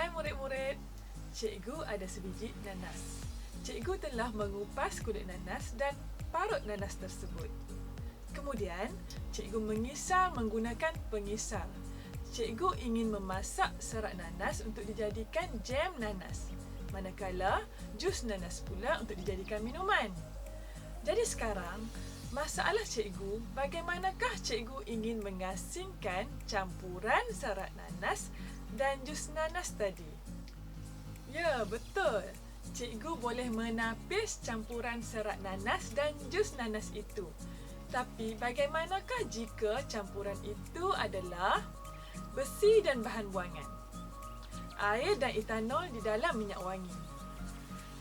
Hai murid-murid, cikgu ada sebiji nanas. Cikgu telah mengupas kulit nanas dan parut nanas tersebut. Kemudian, cikgu mengisar menggunakan pengisar. Cikgu ingin memasak serat nanas untuk dijadikan jam nanas, manakala jus nanas pula untuk dijadikan minuman. Jadi sekarang, masalah cikgu, bagaimanakah cikgu ingin mengasingkan campuran serat nanas dan jus nanas tadi? Ya, betul. Cikgu boleh menapis campuran serat nanas dan jus nanas itu. Tapi bagaimanakah jika campuran itu adalah besi dan bahan buangan? Air dan etanol di dalam minyak wangi.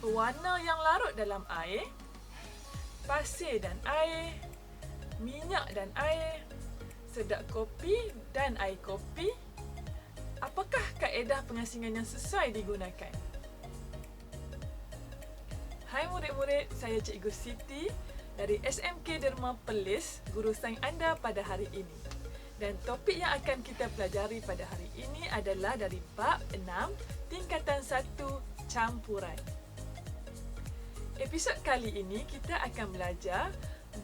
Pewarna yang larut dalam air, pasir dan air, minyak dan air, sedak kopi dan air kopi. Apakah kaedah pengasingan yang sesuai digunakan? Hai murid-murid, saya Cikgu Siti dari SMK Derma Perlis, guru sains anda pada hari ini. Dan topik yang akan kita pelajari pada hari ini adalah dari bab 6, tingkatan 1, campuran. Episod kali ini kita akan belajar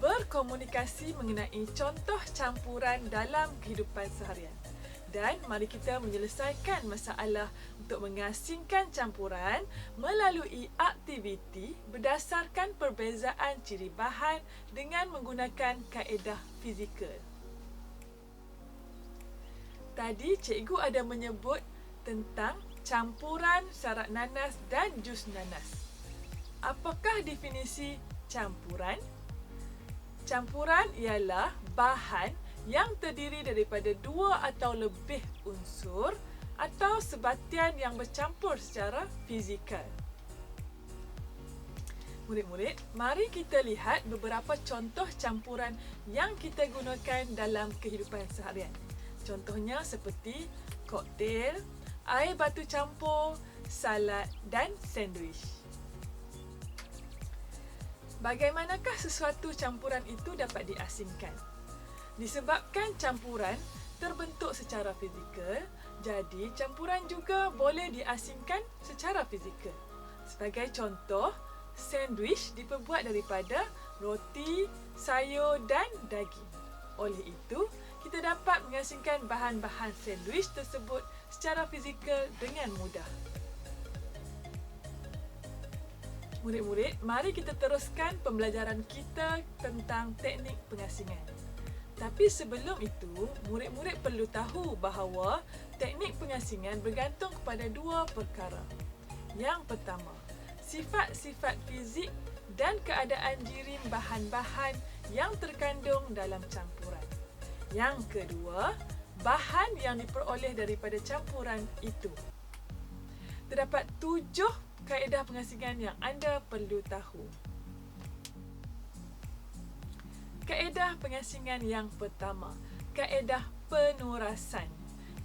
berkomunikasi mengenai contoh campuran dalam kehidupan seharian. Dan mari kita menyelesaikan masalah untuk mengasingkan campuran melalui aktiviti berdasarkan perbezaan ciri bahan dengan menggunakan kaedah fizikal. Tadi cikgu ada menyebut tentang campuran serat nanas dan jus nanas. Apakah definisi campuran? Campuran ialah bahan yang terdiri daripada dua atau lebih unsur atau sebatian yang bercampur secara fizikal. Murid-murid, mari kita lihat beberapa contoh campuran yang kita gunakan dalam kehidupan seharian. Contohnya seperti koktail, air batu campur, salad dan sandwich. Bagaimanakah sesuatu campuran itu dapat diasingkan? Disebabkan campuran terbentuk secara fizikal, jadi campuran juga boleh diasingkan secara fizikal. Sebagai contoh, sandwich diperbuat daripada roti, sayur dan daging. Oleh itu, kita dapat mengasingkan bahan-bahan sandwich tersebut secara fizikal dengan mudah. Murid-murid, mari kita teruskan pembelajaran kita tentang teknik pengasingan. Tapi sebelum itu, murid-murid perlu tahu bahawa teknik pengasingan bergantung kepada dua perkara. Yang pertama, sifat-sifat fizik dan keadaan jirim bahan-bahan yang terkandung dalam campuran. Yang kedua, bahan yang diperoleh daripada campuran itu. Terdapat 7 kaedah pengasingan yang anda perlu tahu. Kaedah pengasingan yang pertama, kaedah penurasan.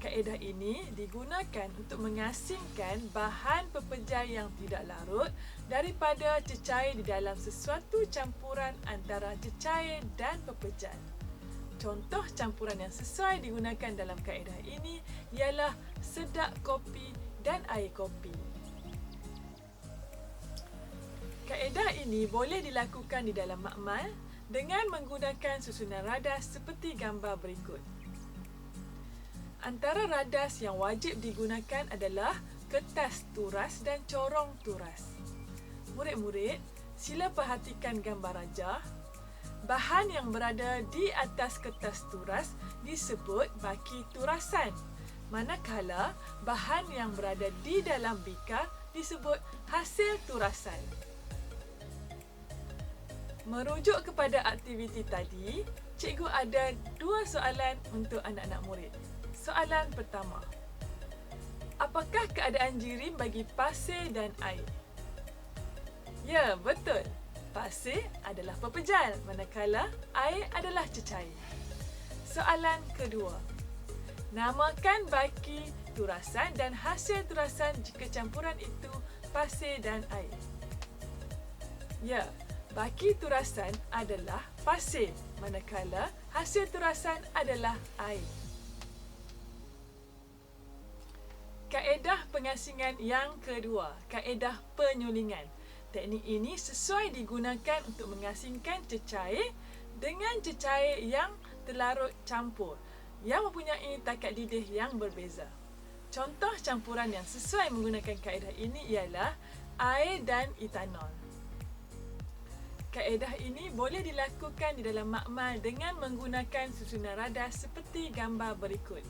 Kaedah ini digunakan untuk mengasingkan bahan pepejal yang tidak larut daripada cecair di dalam sesuatu campuran antara cecair dan pepejal. Contoh campuran yang sesuai digunakan dalam kaedah ini ialah sedak kopi dan air kopi. Kaedah ini boleh dilakukan di dalam makmal dengan menggunakan susunan radas seperti gambar berikut. Antara radas yang wajib digunakan adalah kertas turas dan corong turas. Murid-murid, sila perhatikan gambar rajah. Bahan yang berada di atas kertas turas disebut baki turasan, manakala bahan yang berada di dalam bikar disebut hasil turasan. Merujuk kepada aktiviti tadi, cikgu ada 2 soalan untuk anak-anak murid. Soalan pertama, apakah keadaan jirim bagi pasir dan air? Ya, betul. Pasir adalah pepejal, manakala air adalah cecair. Soalan kedua, namakan baki turasan dan hasil turasan jika campuran itu pasir dan air. Ya, baki turasan adalah pasir, manakala hasil turasan adalah air. Kaedah pengasingan yang kedua, kaedah penyulingan. Teknik ini sesuai digunakan untuk mengasingkan cecair dengan cecair yang terlarut campur yang mempunyai takat didih yang berbeza. Contoh campuran yang sesuai menggunakan kaedah ini ialah air dan etanol. Kaedah ini boleh dilakukan di dalam makmal dengan menggunakan susunan radas seperti gambar berikut.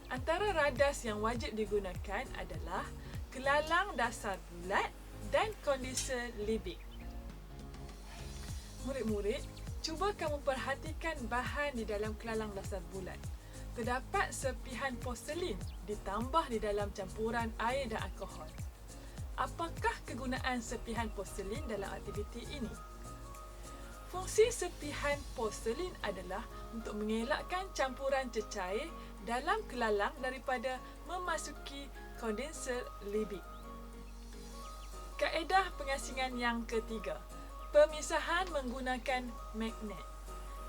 Antara radas yang wajib digunakan adalah kelalang dasar bulat dan kondenser Liebig. Murid-murid, cuba kamu perhatikan bahan di dalam kelalang dasar bulat. Terdapat serpihan porselin ditambah di dalam campuran air dan alkohol. Apakah kegunaan serpihan porselin dalam aktiviti ini? Fungsi serpihan porselin adalah untuk mengelakkan campuran cecair dalam kelalang daripada memasuki kondenser Liebig. Kaedah pengasingan yang ketiga, pemisahan menggunakan magnet.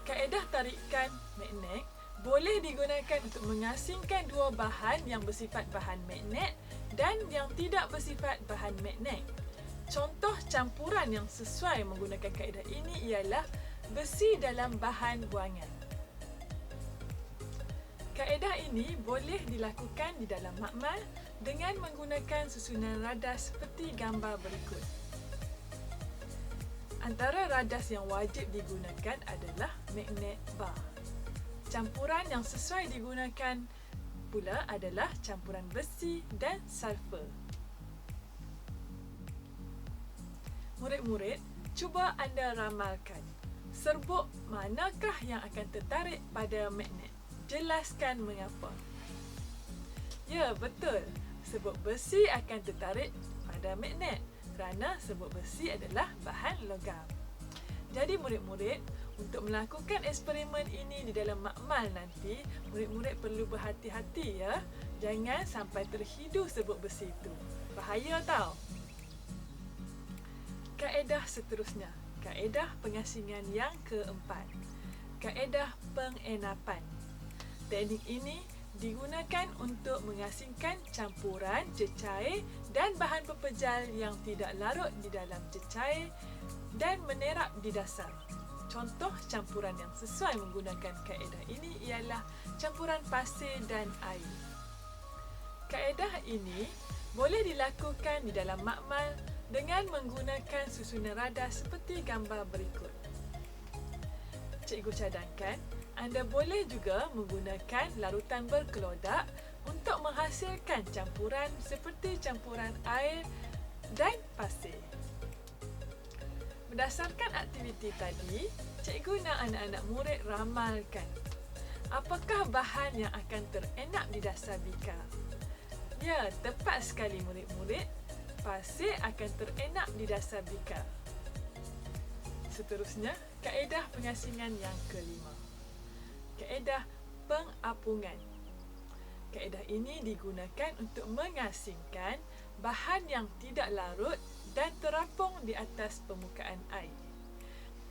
Kaedah tarikan magnet boleh digunakan untuk mengasingkan dua bahan yang bersifat bahan magnet dan yang tidak bersifat bahan magnet. Contoh campuran yang sesuai menggunakan kaedah ini ialah besi dalam bahan buangan. Kaedah ini boleh dilakukan di dalam makmal dengan menggunakan susunan radas seperti gambar berikut. Antara radas yang wajib digunakan adalah magnet bar. Campuran yang sesuai digunakan pula adalah campuran besi dan sulfur. Murid-murid, cuba anda ramalkan. Serbuk manakah yang akan tertarik pada magnet? Jelaskan mengapa. Ya, betul. Serbuk besi akan tertarik pada magnet kerana serbuk besi adalah bahan logam. Jadi murid-murid, untuk melakukan eksperimen ini di dalam makmal nanti, murid-murid perlu berhati-hati ya. Jangan sampai terhidu serbuk besi itu. Bahaya tau. Kaedah seterusnya, kaedah pengasingan yang keempat. Kaedah pengenapan. Teknik ini digunakan untuk mengasingkan campuran cecair dan bahan pepejal yang tidak larut di dalam cecair dan menerap di dasar. Contoh campuran yang sesuai menggunakan kaedah ini ialah campuran pasir dan air. Kaedah ini boleh dilakukan di dalam makmal dengan menggunakan susunan radas seperti gambar berikut. Cikgu cadangkan, anda boleh juga menggunakan larutan berkelodak untuk menghasilkan campuran seperti campuran air dan pasir. Berdasarkan aktiviti tadi, cikgu nak anak-anak murid ramalkan. Apakah bahan yang akan terenak di dasar bikar? Ya, tepat sekali murid-murid. Pasir akan terenak di dasar bikar. Seterusnya, kaedah pengasingan yang kelima. Kaedah pengapungan. Kaedah ini digunakan untuk mengasingkan bahan yang tidak larut dan terapung di atas permukaan air.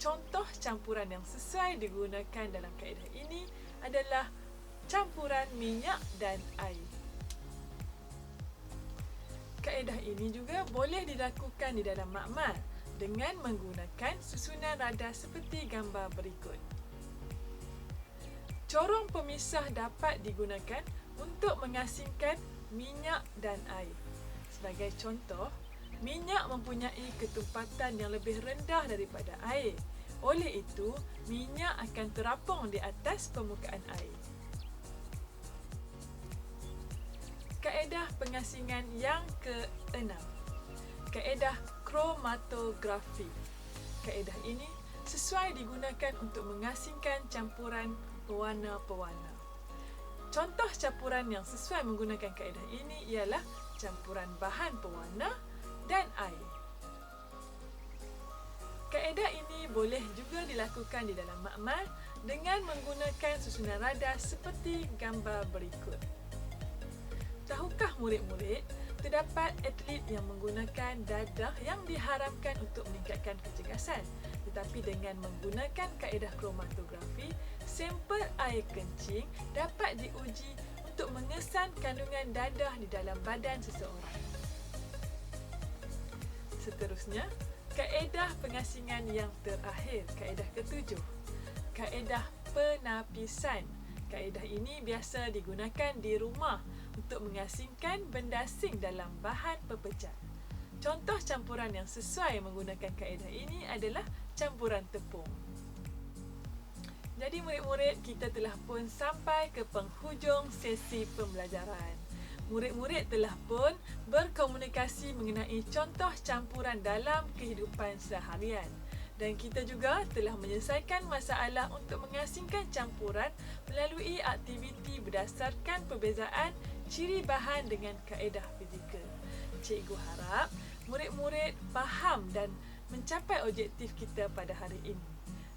Contoh campuran yang sesuai digunakan dalam kaedah ini adalah campuran minyak dan air. Kaedah ini juga boleh dilakukan di dalam makmal dengan menggunakan susunan radas seperti gambar berikut. Corong pemisah dapat digunakan untuk mengasingkan minyak dan air. Sebagai contoh, minyak mempunyai ketumpatan yang lebih rendah daripada air. Oleh itu, minyak akan terapung di atas permukaan air. Kaedah pengasingan yang keenam. Kaedah kromatografi. Kaedah ini sesuai digunakan untuk mengasingkan campuran pewarna-pewarna. Contoh campuran yang sesuai menggunakan kaedah ini ialah campuran bahan pewarna dan air. Kaedah ini boleh juga dilakukan di dalam makmal dengan menggunakan susunan radas seperti gambar berikut. Tahukah murid-murid, terdapat atlet yang menggunakan dadah yang diharamkan untuk meningkatkan kecergasan. Tetapi dengan menggunakan kaedah kromatografi, sampel air kencing dapat diuji untuk mengesan kandungan dadah di dalam badan seseorang. Seterusnya, kaedah pengasingan yang terakhir, kaedah ketujuh. Kaedah penapisan. Kaedah ini biasa digunakan di rumah untuk mengasingkan benda asing dalam bahan pepecah. Contoh campuran yang sesuai menggunakan kaedah ini adalah campuran tepung. Jadi murid-murid, kita telah pun sampai ke penghujung sesi pembelajaran. Murid-murid telah pun berkomunikasi mengenai contoh campuran dalam kehidupan seharian. Dan kita juga telah menyelesaikan masalah untuk mengasingkan campuran melalui aktiviti berdasarkan perbezaan ciri bahan dengan kaedah fizikal. Cikgu harap murid-murid faham dan mencapai objektif kita pada hari ini.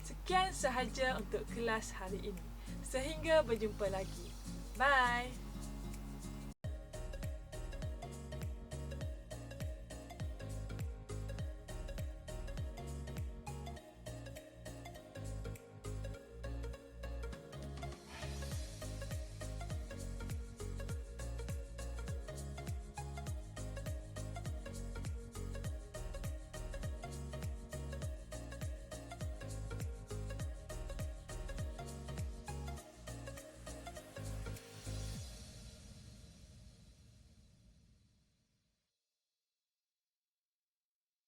Sekian sahaja untuk kelas hari ini. Sehingga berjumpa lagi. Bye!